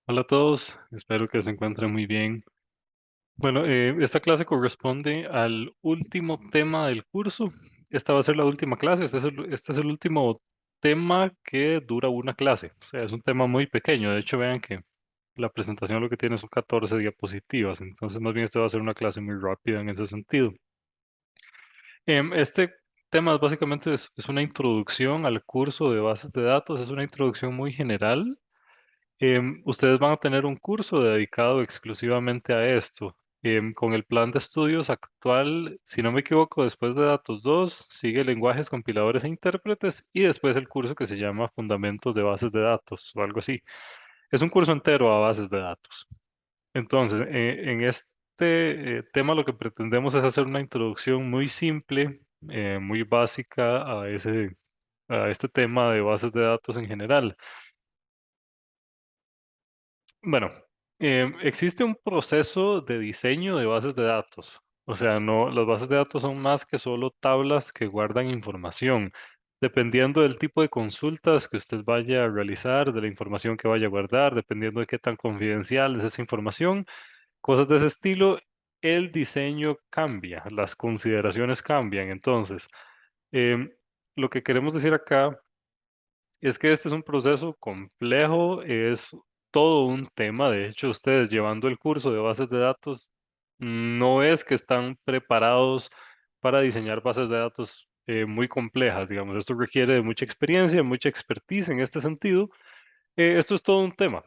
Hola a todos, espero que se encuentren muy bien. Bueno, esta clase corresponde al último tema del curso. Esta va a ser la última clase, este es el último tema que dura una clase. O sea, es un tema muy pequeño. De hecho, vean que la presentación lo que tiene son 14 diapositivas, entonces más bien esta va a ser una clase muy rápida en ese sentido. Este tema básicamente es una introducción al curso de bases de datos, es una introducción muy general. Ustedes van a tener un curso dedicado exclusivamente a esto. Con el plan de estudios actual, si no me equivoco, después de Datos 2 sigue lenguajes, compiladores e intérpretes y después el curso que se llama Fundamentos de Bases de Datos o algo así. Es un curso entero a bases de datos. Entonces, en este tema lo que pretendemos es hacer una introducción muy simple, muy básica a este tema de bases de datos en general. Bueno, existe un proceso de diseño de bases de datos. O sea, no, las bases de datos son más que solo tablas que guardan información. Dependiendo del tipo de consultas que usted vaya a realizar, de la información que vaya a guardar, dependiendo de qué tan confidencial es esa información, cosas de ese estilo, el diseño cambia, las consideraciones cambian. Entonces, em, lo que queremos decir acá es que este es un proceso complejo, es todo un tema. De hecho, ustedes llevando el curso de bases de datos, no es que están preparados para diseñar bases de datos muy complejas, digamos. Esto requiere de mucha experiencia, mucha expertise en este sentido. Esto es todo un tema,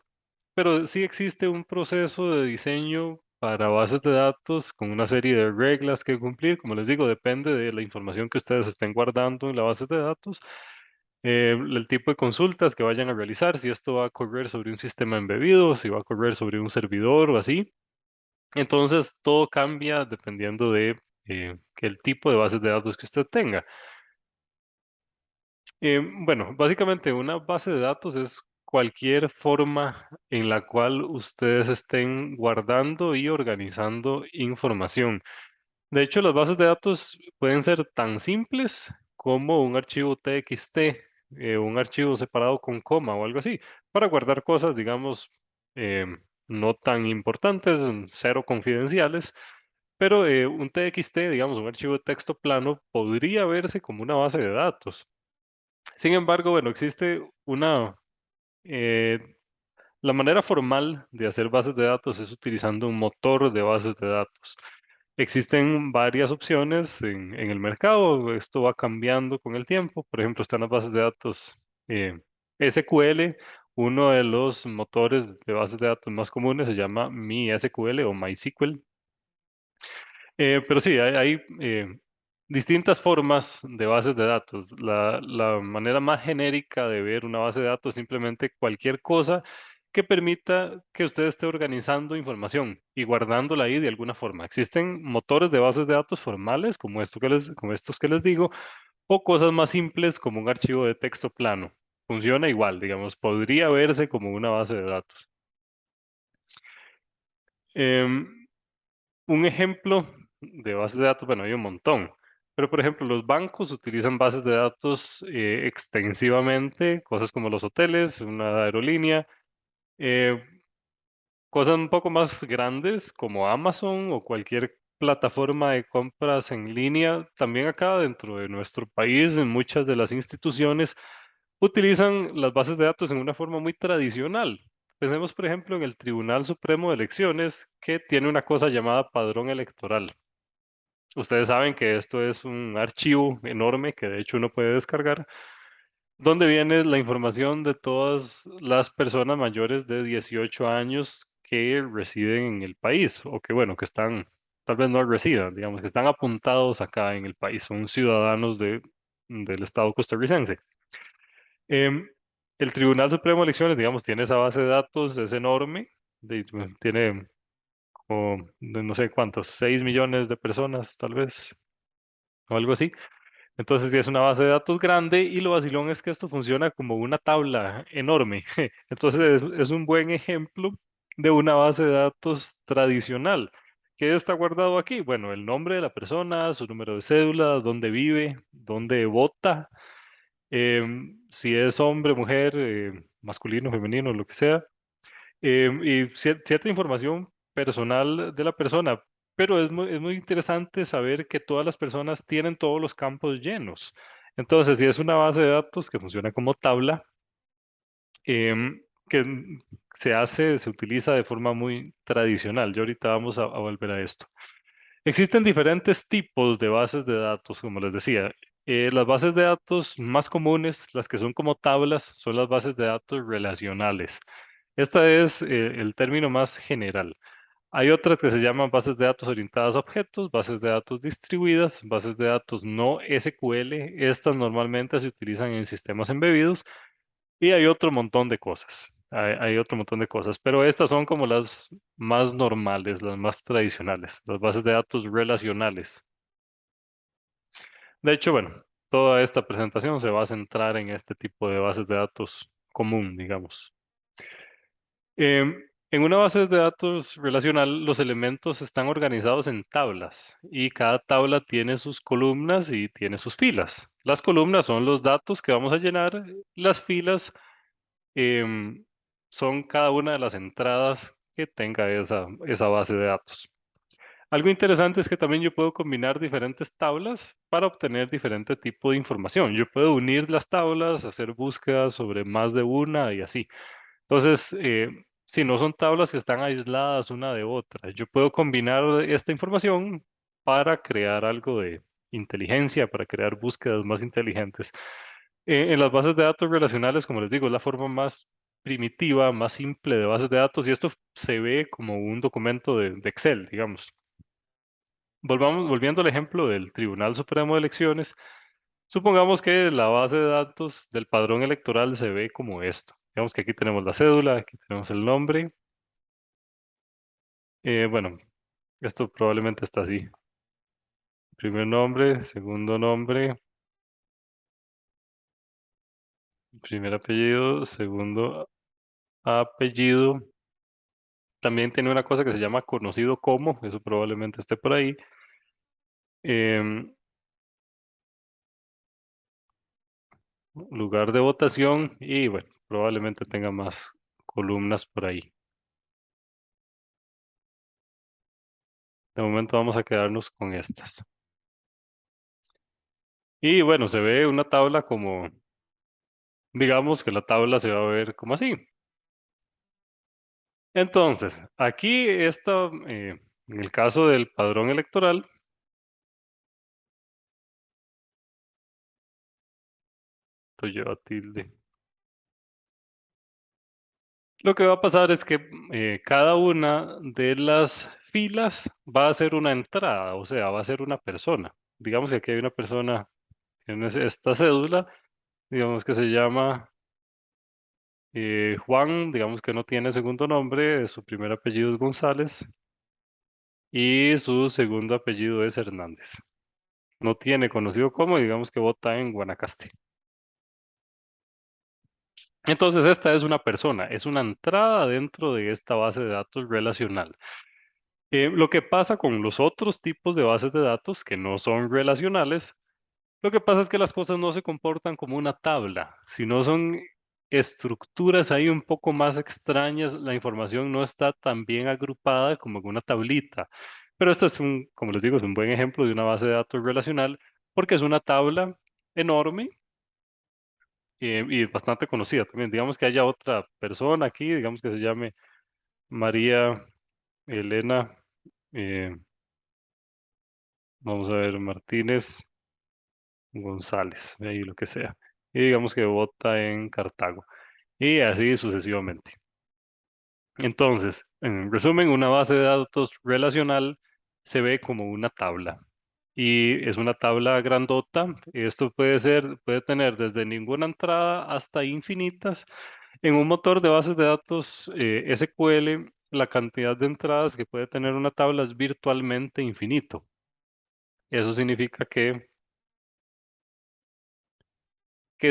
pero sí existe un proceso de diseño para bases de datos con una serie de reglas que cumplir. Como les digo, depende de la información que ustedes estén guardando en la base de datos, el tipo de consultas que vayan a realizar, si esto va a correr sobre un sistema embebido, si va a correr sobre un servidor o así. Entonces, todo cambia dependiendo de que el tipo de bases de datos que usted tenga. Bueno, básicamente una base de datos es cualquier forma en la cual ustedes estén guardando y organizando información. De hecho, las bases de datos pueden ser tan simples como un archivo TXT, un archivo separado con coma o algo así, para guardar cosas, digamos, no tan importantes, cero confidenciales, pero un TXT, digamos, un archivo de texto plano, podría verse como una base de datos. Sin embargo, bueno, existe eh, la manera formal de hacer bases de datos es utilizando un motor de bases de datos. Existen varias opciones en el mercado, esto va cambiando con el tiempo. Por ejemplo, están las bases de datos SQL, uno de los motores de bases de datos más comunes se llama MySQL o MySQL. Pero sí, hay distintas formas de bases de datos. La manera más genérica de ver una base de datos es simplemente cualquier cosa que permita que usted esté organizando información y guardándola ahí de alguna forma. Existen motores de bases de datos formales, como estos que les digo, o cosas más simples como un archivo de texto plano. Funciona igual, digamos, podría verse como una base de datos. Em, Un ejemplo de bases de datos, bueno, hay un montón, pero por ejemplo, los bancos utilizan bases de datos extensivamente, cosas como los hoteles, una aerolínea, eh, cosas un poco más grandes como Amazon o cualquier plataforma de compras en línea. También acá dentro de nuestro país, en muchas de las instituciones utilizan las bases de datos en una forma muy tradicional. Pensemos, por ejemplo, en el Tribunal Supremo de Elecciones, que tiene una cosa llamada padrón electoral. Ustedes saben que esto es un archivo enorme que de hecho uno puede descargar, donde viene la información de todas las personas mayores de 18 años que residen en el país o que, bueno, que están, tal vez no residan, digamos, que están apuntados acá en el país, son ciudadanos del Estado costarricense. Em, el Tribunal Supremo de Elecciones, digamos, tiene esa base de datos, es enorme, tiene como, no sé cuántos, 6 millones de personas, tal vez, o algo así. Entonces, sí es una base de datos grande y lo vacilón es que esto funciona como una tabla enorme. Entonces, es un buen ejemplo de una base de datos tradicional. ¿Qué está guardado aquí? Bueno, el nombre de la persona, su número de cédula, dónde vive, dónde vota, si es hombre, mujer, masculino, femenino, lo que sea. y cierta información personal de la persona. Pero es muy interesante saber que todas las personas tienen todos los campos llenos. Entonces, si es una base de datos que funciona como tabla, que se utiliza de forma muy tradicional. Y ahorita vamos a volver a esto. Existen diferentes tipos de bases de datos, como les decía. Las bases de datos más comunes, las que son como tablas, son las bases de datos relacionales. Esta es el término más general. Hay otras que se llaman bases de datos orientadas a objetos, bases de datos distribuidas, bases de datos no SQL. Estas normalmente se utilizan en sistemas embebidos y hay otro montón de cosas. Hay otro montón de cosas, pero estas son como las más normales, las más tradicionales, las bases de datos relacionales. De hecho, bueno, toda esta presentación se va a centrar en este tipo de bases de datos común, digamos. En una base de datos relacional, los elementos están organizados en tablas y cada tabla tiene sus columnas y tiene sus filas. Las columnas son los datos que vamos a llenar, las filas em, son cada una de las entradas que tenga esa base de datos. Algo interesante es que también yo puedo combinar diferentes tablas para obtener diferente tipo de información. Yo puedo unir las tablas, hacer búsquedas sobre más de una y así. Entonces, si no son tablas que están aisladas una de otra, yo puedo combinar esta información para crear algo de inteligencia, para crear búsquedas más inteligentes. En las bases de datos relacionales, como les digo, es la forma más primitiva, más simple de bases de datos y esto se ve como un documento de Excel, digamos. Volviendo al ejemplo del Tribunal Supremo de Elecciones, supongamos que la base de datos del padrón electoral se ve como esto. Digamos que aquí tenemos la cédula, aquí tenemos el nombre. Bueno, esto probablemente está así. Primer nombre, segundo nombre, primer apellido, segundo apellido. También tiene una cosa que se llama conocido como, eso probablemente esté por ahí. Em, Lugar de votación y bueno, probablemente tenga más columnas por ahí. De momento vamos a quedarnos con estas. Y bueno, se ve una tabla como, digamos que la tabla se va a ver como así. Entonces, aquí en el caso del padrón electoral, esto lleva tilde. Lo que va a pasar es que cada una de las filas va a ser una entrada, o sea, va a ser una persona. Digamos que aquí hay una persona, tiene esta cédula, digamos que se llama Juan, digamos que no tiene segundo nombre, su primer apellido es González y su segundo apellido es Hernández. No tiene conocido como, digamos que vota en Guanacaste. Entonces, esta es una persona, es una entrada dentro de esta base de datos relacional. Lo que pasa con los otros tipos de bases de datos que no son relacionales, lo que pasa es que las cosas no se comportan como una tabla, sino son estructuras ahí un poco más extrañas. La información no está tan bien agrupada como en una tablita. Pero esto es como les digo, es un buen ejemplo de una base de datos relacional porque es una tabla enorme y bastante conocida también. Digamos que haya otra persona aquí, digamos que se llame María Elena, eh, vamos a ver, Martínez González, ahí lo que sea. Y digamos que vota en Cartago. Y así sucesivamente. Entonces, en resumen, una base de datos relacional se ve como una tabla. Y es una tabla grandota. Esto puede tener desde ninguna entrada hasta infinitas. En un motor de bases de datos SQL, la cantidad de entradas que puede tener una tabla es virtualmente infinito. Eso significa que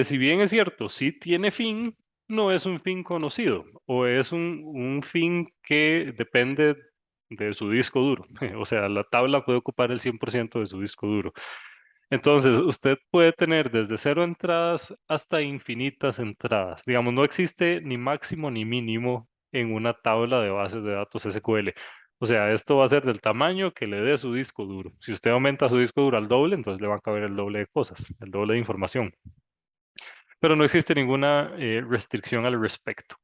si bien es cierto, sí tiene fin, no es un fin conocido o es un fin que depende de su disco duro. O sea, la tabla puede ocupar el 100% de su disco duro. Entonces, usted puede tener desde cero entradas hasta infinitas entradas. Digamos, no existe ni máximo ni mínimo en una tabla de bases de datos SQL. O sea, esto va a ser del tamaño que le dé su disco duro. Si usted aumenta su disco duro al doble, entonces le va a caber el doble de cosas, el doble de información. Pero no existe ninguna restricción al respecto.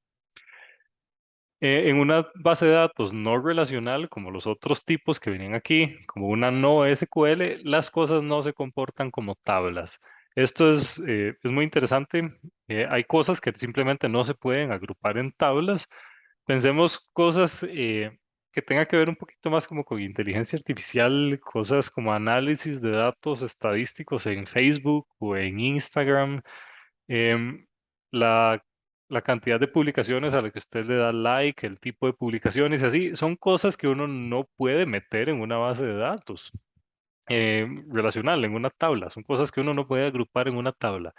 En una base de datos no relacional, como los otros tipos que vienen aquí, como una no SQL, las cosas no se comportan como tablas. Esto es muy interesante. Hay cosas que simplemente no se pueden agrupar en tablas. Pensemos cosas que tengan que ver un poquito más como con inteligencia artificial, cosas como análisis de datos estadísticos en Facebook o en Instagram. em, la, la cantidad de publicaciones a la que usted le da like, el tipo de publicaciones y así, son cosas que uno no puede meter en una base de datos relacional, en una tabla. Son cosas que uno no puede agrupar en una tabla.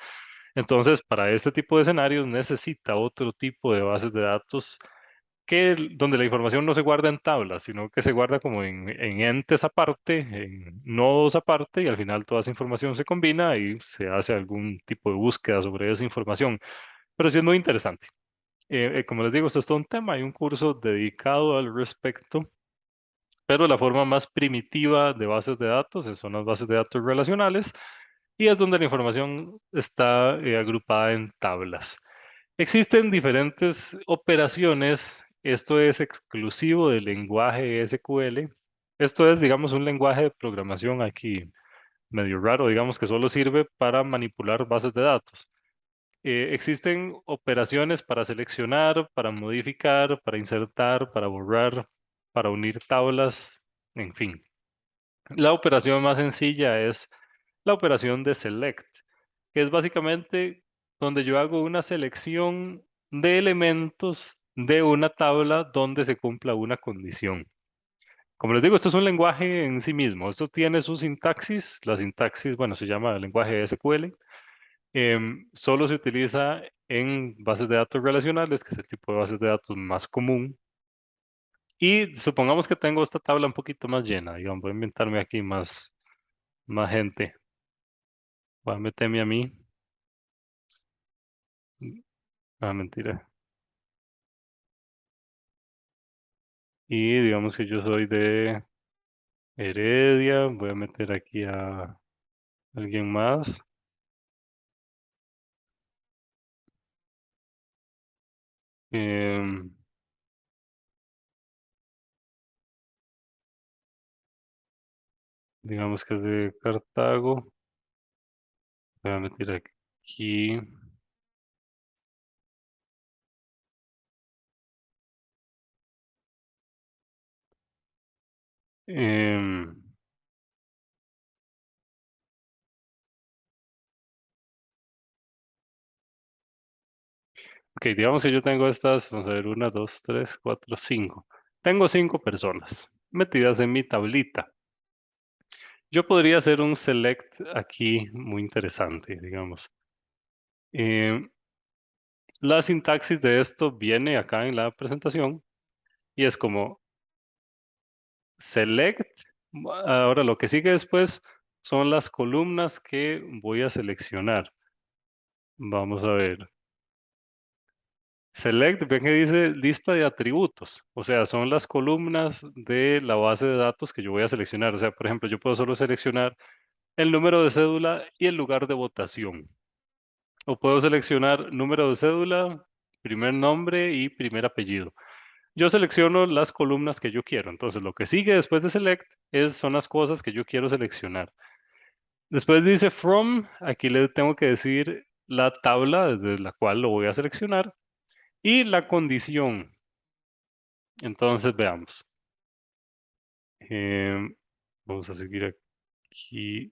Entonces, para este tipo de escenarios necesita otro tipo de bases de datos donde la información no se guarda en tablas, sino que se guarda como en entes aparte, en nodos aparte, y al final toda esa información se combina y se hace algún tipo de búsqueda sobre esa información. Pero sí es muy interesante. Como les digo, esto es todo un tema, hay un curso dedicado al respecto, pero la forma más primitiva de bases de datos son las bases de datos relacionales y es donde la información está agrupada en tablas. Existen diferentes operaciones. Esto es exclusivo del lenguaje SQL. Esto es, digamos, un lenguaje de programación aquí medio raro, digamos que solo sirve para manipular bases de datos. Existen operaciones para seleccionar, para modificar, para insertar, para borrar, para unir tablas, en fin. La operación más sencilla es la operación de select, que es básicamente donde yo hago una selección de elementos de una tabla donde se cumpla una condición. Como les digo, esto es un lenguaje en sí mismo. Esto tiene su sintaxis. La sintaxis, bueno, se llama lenguaje SQL. Solo se utiliza en bases de datos relacionales, que es el tipo de bases de datos más común. Y supongamos que tengo esta tabla un poquito más llena. Digamos, voy a inventarme aquí más gente. Voy a meterme a mí. Ah, mentira. Y digamos que yo soy de Heredia. Voy a meter aquí a alguien más. Em, digamos que es de Cartago. Voy a meter aquí. em, ok, digamos que yo tengo estas, vamos a ver, una, dos, tres, cuatro, cinco. Tengo 5 personas metidas en mi tablita. Yo podría hacer un select aquí muy interesante, digamos. Em, la sintaxis de esto viene acá en la presentación y es como select. Ahora lo que sigue después son las columnas que voy a seleccionar. Vamos a ver. Select, ven que dice lista de atributos. O sea, son las columnas de la base de datos que yo voy a seleccionar. O sea, por ejemplo, yo puedo solo seleccionar el número de cédula y el lugar de votación. O puedo seleccionar número de cédula, primer nombre y primer apellido. Yo selecciono las columnas que yo quiero. Entonces, lo que sigue después de select son las cosas que yo quiero seleccionar. Después dice from, aquí le tengo que decir la tabla desde la cual lo voy a seleccionar y la condición. Entonces, veamos. Em, vamos a seguir aquí.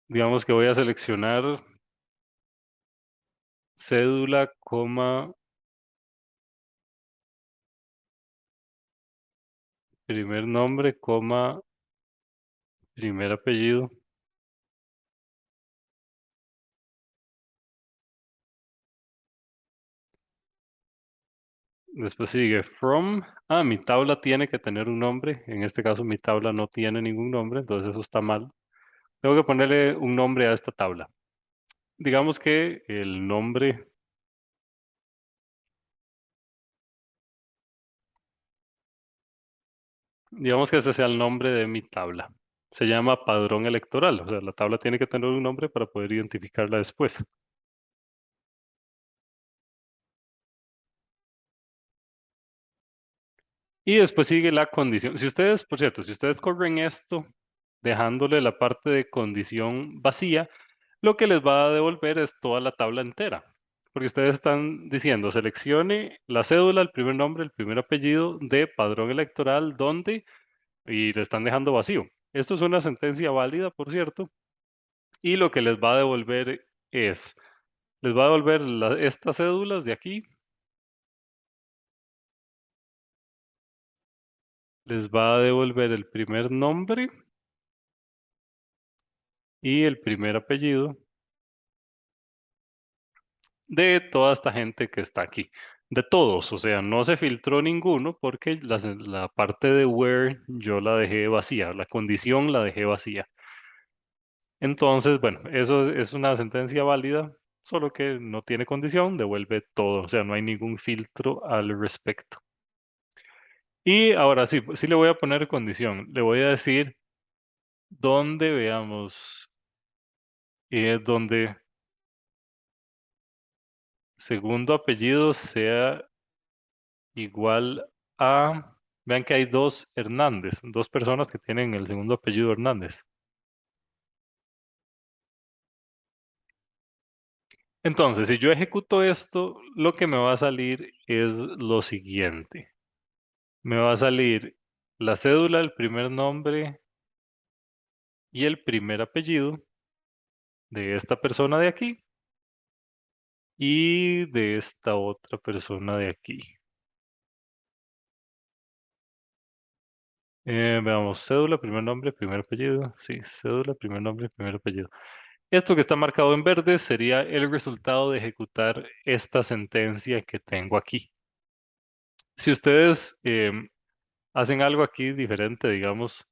Digamos que voy a seleccionar cédula, coma, primer nombre, coma, primer apellido. Después sigue from. Ah, mi tabla tiene que tener un nombre. En este caso, mi tabla no tiene ningún nombre, entonces eso está mal. Tengo que ponerle un nombre a esta tabla. Digamos que el nombre Digamos que ese sea el nombre de mi tabla. Se llama padrón electoral, o sea, la tabla tiene que tener un nombre para poder identificarla después. Y después sigue la condición. Si ustedes, por cierto, si ustedes corren esto dejándole la parte de condición vacía, lo que les va a devolver es toda la tabla entera. Porque ustedes están diciendo, seleccione la cédula, el primer nombre, el primer apellido de padrón electoral, donde, y le están dejando vacío. Esto es una sentencia válida, por cierto, y lo que les va a devolver es, les va a devolver estas cédulas de aquí, les va a devolver el primer nombre y el primer apellido de toda esta gente que está aquí. De todos, o sea, no se filtró ninguno porque la parte de where yo la dejé vacía, la condición la dejé vacía. Entonces, bueno, eso es una sentencia válida, solo que no tiene condición, devuelve todo, o sea, no hay ningún filtro al respecto. Y ahora sí, sí le voy a poner condición, le voy a decir dónde, veamos, donde segundo apellido sea igual a, vean que hay dos Hernández, dos personas que tienen el segundo apellido Hernández. Entonces, si yo ejecuto esto, lo que me va a salir es lo siguiente. Me va a salir la cédula, el primer nombre y el primer apellido de esta persona de aquí y de esta otra persona de aquí. Veamos, cédula, primer nombre, primer apellido. Sí, cédula, primer nombre, primer apellido. Esto que está marcado en verde sería el resultado de ejecutar esta sentencia que tengo aquí. Si ustedes hacen algo aquí diferente, digamos,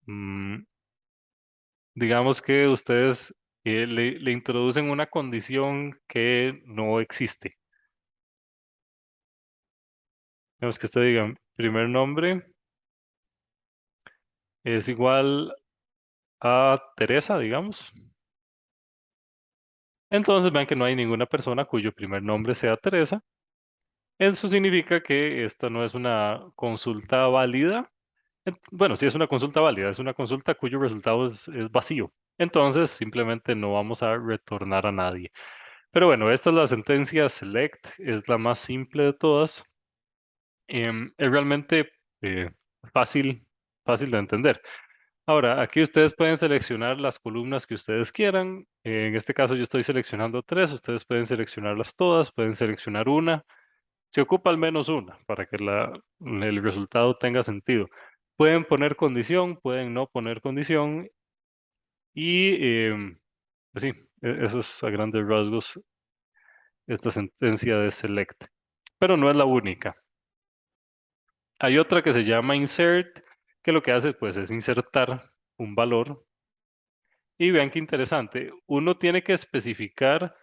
mm, digamos que ustedes le introducen una condición que no existe. Digamos que usted diga, primer nombre es igual a Teresa, digamos. Entonces vean que no hay ninguna persona cuyo primer nombre sea Teresa. Eso significa que esta no es una consulta válida. Bueno, sí es una consulta válida, es una consulta cuyo resultado es vacío. Entonces, simplemente no vamos a retornar a nadie. Pero bueno, esta es la sentencia select, es la más simple de todas. Es realmente eh, fácil, fácil de entender. Ahora, aquí ustedes pueden seleccionar las columnas que ustedes quieran. En este caso yo estoy seleccionando tres, ustedes pueden seleccionarlas todas, pueden seleccionar una. Se ocupa al menos una para que el resultado tenga sentido. Pueden poner condición, pueden no poner condición y pues sí, eso es a grandes rasgos esta sentencia de select. Pero no es la única. Hay otra que se llama insert, que lo que hace pues es insertar un valor. Y vean qué interesante, uno tiene que especificar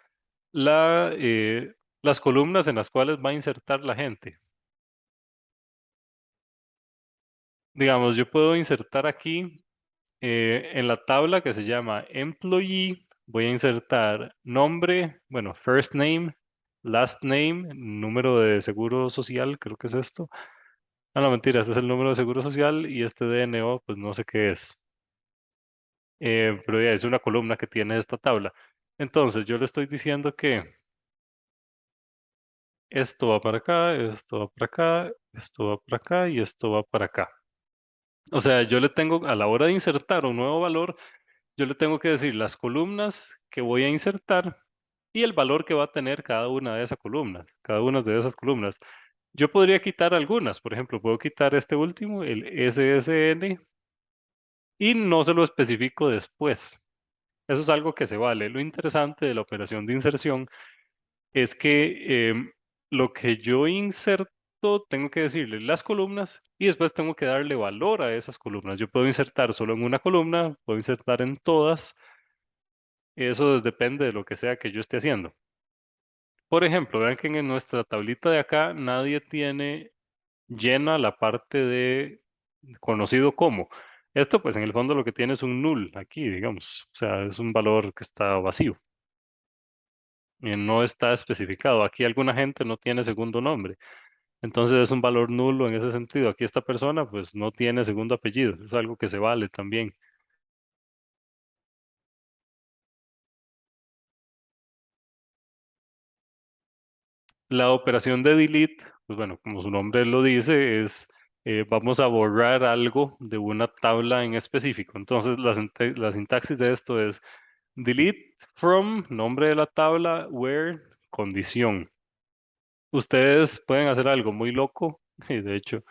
las columnas en las cuales va a insertar la gente. Digamos, yo puedo insertar aquí en la tabla que se llama Employee, voy a insertar nombre, bueno, first name, last name, número de seguro social, creo que es esto. Ah, no, mentira, este es el número de seguro social y este DNO, pues no sé qué es. Pero ya es una columna que tiene esta tabla. Entonces, yo le estoy diciendo que esto va para acá, esto va para acá, esto va para acá y esto va para acá. O sea, yo le tengo, a la hora de insertar un nuevo valor, yo le tengo que decir las columnas que voy a insertar y el valor que va a tener cada una de esas columnas, cada una de esas columnas. Yo podría quitar algunas, por ejemplo, puedo quitar este último, el SSN, y no se lo especifico después. Eso es algo que se vale. Lo interesante de la operación de inserción es que lo que yo inserto, tengo que decirle las columnas y después tengo que darle valor a esas columnas. Yo puedo insertar solo en una columna, puedo insertar en todas. Eso depende de lo que sea que yo esté haciendo. Por ejemplo, vean que en nuestra tablita de acá nadie tiene llena la parte de conocido como. Esto, pues en el fondo lo que tiene es un null aquí, digamos. O sea, es un valor que está vacío. Y no está especificado. Aquí alguna gente no tiene segundo nombre. Entonces es un valor nulo en ese sentido. Aquí esta persona pues no tiene segundo apellido. Es algo que se vale también. La operación de delete, pues bueno, como su nombre lo dice, es vamos a borrar algo de una tabla en específico. Entonces la sintaxis de esto es delete from, nombre de la tabla, where, condición. Ustedes pueden hacer algo muy loco, y de hecho,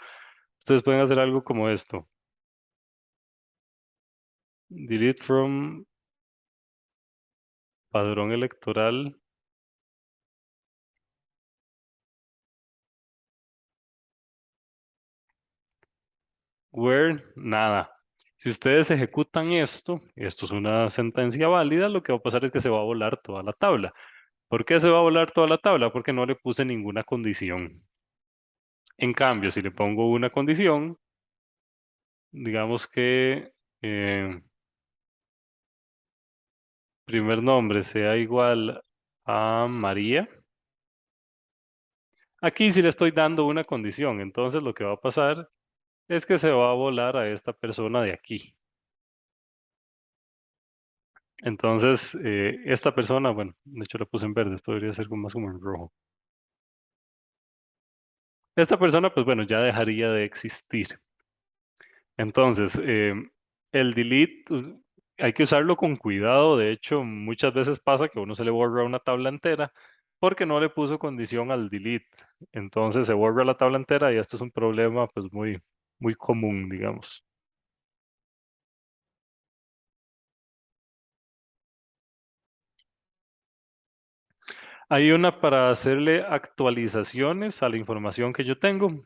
ustedes pueden hacer algo como esto. Delete from padrón electoral, where, nada. Si ustedes ejecutan esto, esto es una sentencia válida, lo que va a pasar es que se va a volar toda la tabla. ¿Por qué se va a volar toda la tabla? Porque no le puse ninguna condición. En cambio, si le pongo una condición, digamos que primer nombre sea igual a María. Aquí sí le estoy dando una condición, entonces lo que va a pasar es que se va a volar a esta persona de aquí. Entonces, esta persona, bueno, de hecho la puse en verde, podría ser más como en rojo. Esta persona, pues bueno, ya dejaría de existir. Entonces, el delete hay que usarlo con cuidado. De hecho, muchas veces pasa que a uno se le borra una tabla entera porque no le puso condición al delete. Entonces se borra la tabla entera y esto es un problema pues muy común, digamos. Hay una para hacerle actualizaciones a la información que yo tengo.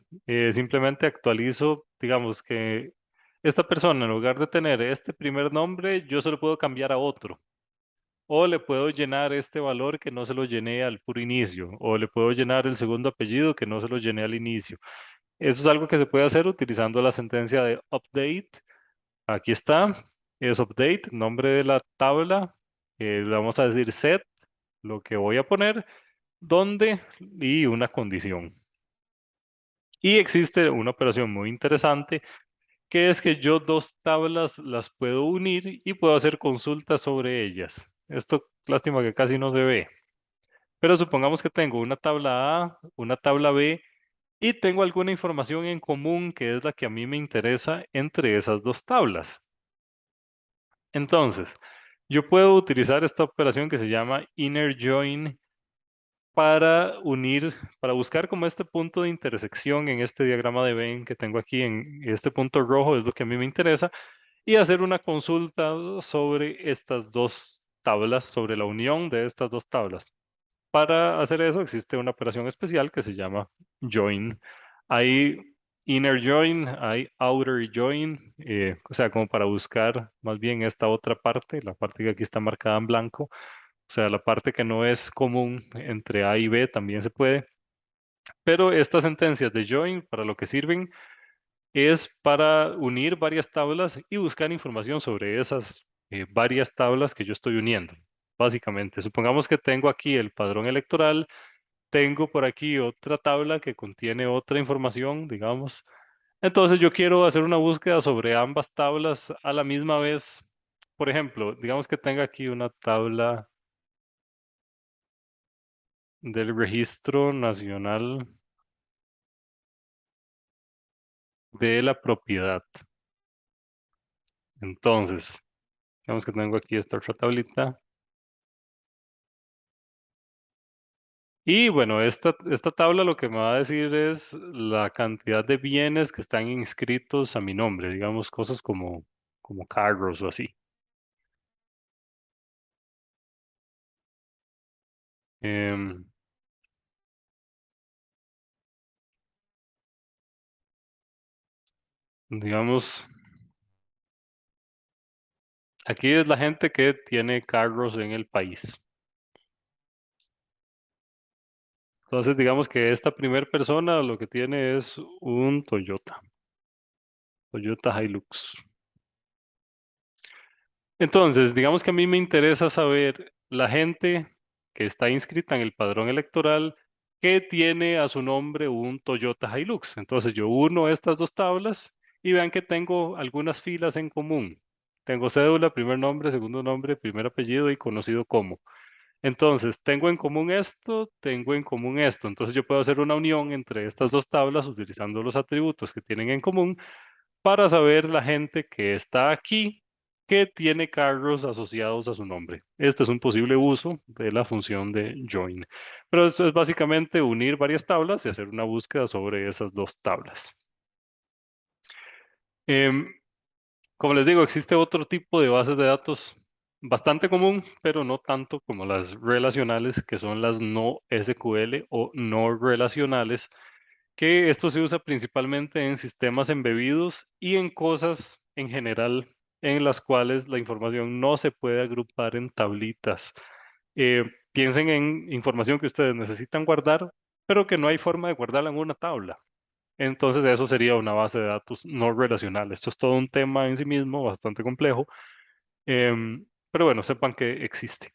Simplemente actualizo, digamos que esta persona, en lugar de tener este primer nombre, yo se lo puedo cambiar a otro. O le puedo llenar este valor que no se lo llené al puro inicio. O le puedo llenar el segundo apellido que no se lo llené al inicio. Eso es algo que se puede hacer utilizando la sentencia de update. Aquí está. Es update, nombre de la tabla. Le vamos a decir set, lo que voy a poner, dónde y una condición. Y existe una operación muy interesante que es que yo dos tablas las puedo unir y puedo hacer consultas sobre ellas. Esto, lástima que casi no se ve. Pero supongamos que tengo una tabla A, una tabla B y tengo alguna información en común que es la que a mí me interesa entre esas dos tablas. Entonces, yo puedo utilizar esta operación que se llama inner join para unir, para buscar como este punto de intersección en este diagrama de Venn que tengo aquí, en este punto rojo es lo que a mí me interesa, y hacer una consulta sobre estas dos tablas, sobre la unión de estas dos tablas. Para hacer eso existe una operación especial que se llama join. Hay inner join, hay outer join, o sea, como para buscar más bien esta otra parte, la parte que aquí está marcada en blanco, o sea, la parte que no es común entre A y B también se puede. Pero estas sentencias de join para lo que sirven es para unir varias tablas y buscar información sobre esas varias tablas que yo estoy uniendo. Básicamente, supongamos que tengo aquí el padrón electoral, tengo por aquí otra tabla que contiene otra información, digamos. Entonces yo quiero hacer una búsqueda sobre ambas tablas a la misma vez. Por ejemplo, digamos que tenga aquí una tabla del Registro Nacional de la Propiedad. Entonces, digamos que tengo aquí esta otra tablita. Y bueno, esta tabla lo que me va a decir es la cantidad de bienes que están inscritos a mi nombre, digamos cosas como carros o así. Em, digamos, aquí es la gente que tiene carros en el país. Entonces, digamos que esta primera persona lo que tiene es un Toyota Hilux. Entonces, digamos que a mí me interesa saber la gente que está inscrita en el padrón electoral que tiene a su nombre un Toyota Hilux. Entonces, yo uno estas dos tablas y vean que tengo algunas filas en común. Tengo cédula, primer nombre, segundo nombre, primer apellido y conocido como. Entonces, tengo en común esto, tengo en común esto. Entonces, yo puedo hacer una unión entre estas dos tablas utilizando los atributos que tienen en común para saber la gente que está aquí que tiene carros asociados a su nombre. Este es un posible uso de la función de join. Pero esto es básicamente unir varias tablas y hacer una búsqueda sobre esas dos tablas. Em, Como les digo, existe otro tipo de bases de datos bastante común, pero no tanto como las relacionales, que son las no SQL o no relacionales, que esto se usa principalmente en sistemas embebidos y en cosas en general en las cuales la información no se puede agrupar en tablitas. Piensen en información que ustedes necesitan guardar, pero que no hay forma de guardarla en una tabla. Entonces eso sería una base de datos no relacional. Esto es todo un tema en sí mismo bastante complejo, pero bueno, sepan que existe.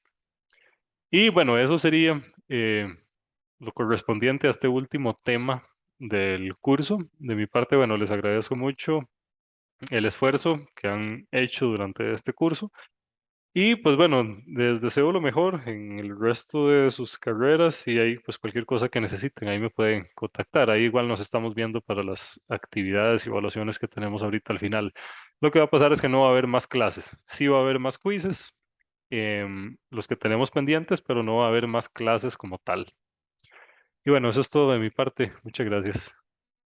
Y bueno, eso sería lo correspondiente a este último tema del curso. De mi parte, bueno, les agradezco mucho el esfuerzo que han hecho durante este curso. Y pues bueno, les deseo lo mejor en el resto de sus carreras y ahí pues cualquier cosa que necesiten, ahí me pueden contactar. Ahí igual nos estamos viendo para las actividades y evaluaciones que tenemos ahorita al final. Lo que va a pasar es que no va a haber más clases. Sí va a haber más quizzes, los que tenemos pendientes, pero no va a haber más clases como tal. Y bueno, eso es todo de mi parte. Muchas gracias.